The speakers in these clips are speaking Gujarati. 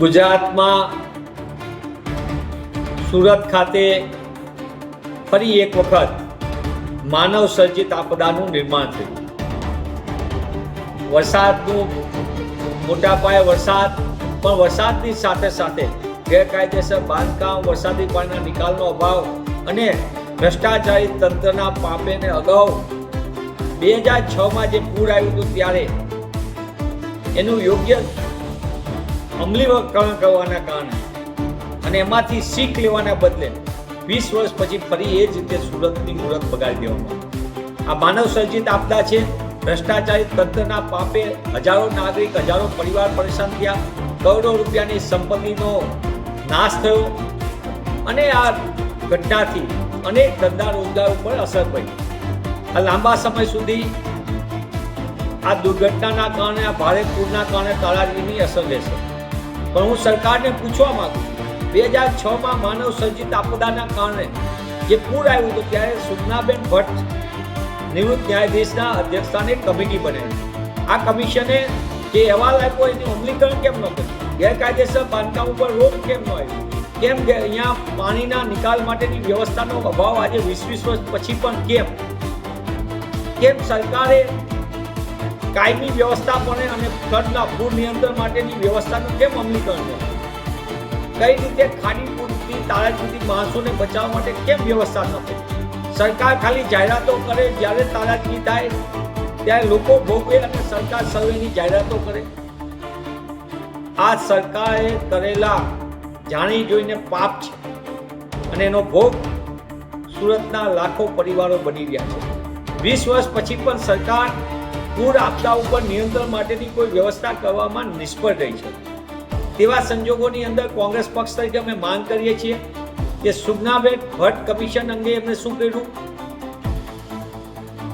ગુજરાતમાં સુરત ખાતે ફરી એક વખત માનવ સર્જિત આપદાનું નિર્માણ થયું. વરસાદનું મોટા પાયે વરસાદ, પણ વરસાદની સાથે સાથે ગેરકાયદેસર બાંધકામ, વરસાદી પાણીના નિકાલનો અભાવ અને ભ્રષ્ટાચારી તંત્રના પાપેને અગાઉ 2006માં જે પૂર આવ્યું હતું ત્યારે એનું યોગ્ય અમલીકરણ કરવાના કારણે અને એમાંથી શીખ લેવાના બદલે 20 વર્ષ પછી ફરી એ જ રીતે સુરતની મૂરત બગાડી દેવામાં. આ માનવ સર્જિત આપદા છે. ભ્રષ્ટાચારી તંત્રના પાપે હજારો નાગરિક, હજારો પરિવાર પરેશાન થયા, કરોડો રૂપિયાની સંપત્તિનો નાશ થયો અને આ ઘટનાથી અનેક ધંધા રોજગાર ઉપર અસર પડી. આ લાંબા સમય સુધી આ દુર્ઘટનાના કારણે, આ ભારે પૂરના કારણે તારાજીની અસર રહેશે. પણ હું સરકારને પૂછવા માંગુ છું, 2006માં માનવ સર્જિત આપદાના કારણે જે પૂર આવ્યું હતું ત્યારે સુગનાબેન ભટ્ટ નિવૃત્ત ન્યાયાધીશના અધ્યક્ષસ્થાને કમિટી બનાવી. આ કમિશને જે અહેવાલ આપ્યો એનું અમલીકરણ કેમ ન કર્યું? ગેરકાયદેસર બાંધકામ ઉપર રોક કેમ ન આવી? કેમ અહીંયા પાણીના નિકાલ માટેની વ્યવસ્થાનો અભાવ આજે 20 વર્ષ પછી પણ કેમ સરકારે કાયમી વ્યવસ્થાપને અને ફ્લડના પૂર નિયંત્રણ માટેની વ્યવસ્થાનું કેમ અમલીકરણ કર્યું? કઈ રીતે ખાડી પૂરથી તારાજીથી માણસોને બચાવવા માટે કેમ વ્યવસ્થા ન કરી? સરકાર ખાલી જાહેરાતો કરે, જ્યારે તારાજી થાય ત્યારે લોકો ભોગવે અને સરકાર સર્વેની જાહેરાતો કરે. આ સરકારે કરેલા જાણી જોઈને પાપ છે અને એનો ભોગ સુરતના લાખો પરિવારો બની રહ્યા છે. 20 વર્ષ પછી પણ સરકાર પૂર આપદા ઉપર નિયંત્રણ માટેની કોઈ વ્યવસ્થા કરવામાં નિષ્ફળ રહી છે. તેવા સંજોગોની અંદર કોંગ્રેસ પક્ષ તરીકે અમે માંગ કરીએ છીએ કે સુગનાબેન ભટ્ટ કમિશન અંગે એમને શું કર્યું,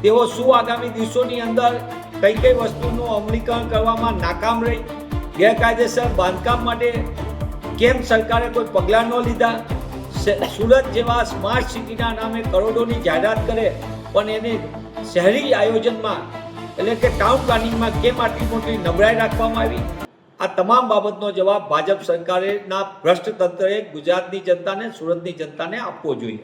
તેઓ શું આગામી દિવસોની અંદર કઈ કઈ વસ્તુનું અમલીકરણ કરવામાં નાકામ રહી, ગેરકાયદેસર બાંધકામ માટે કેમ સરકારે કોઈ પગલાં ન લીધા, સુરત જેવા સ્માર્ટ સિટીના નામે કરોડોની જાહેરાત કરે પણ એને શહેરી આયોજનમાં એટલે કે ટાઉન પ્લાનિંગમાં કેમ આટલી મોટી નબળાઈ રાખવામાં આવી? આ તમામ બાબતનો જવાબ ભાજપ સરકારેના ભ્રષ્ટ તંત્રએ ગુજરાતની જનતાને, સુરતની જનતાને આપવો જોઈએ.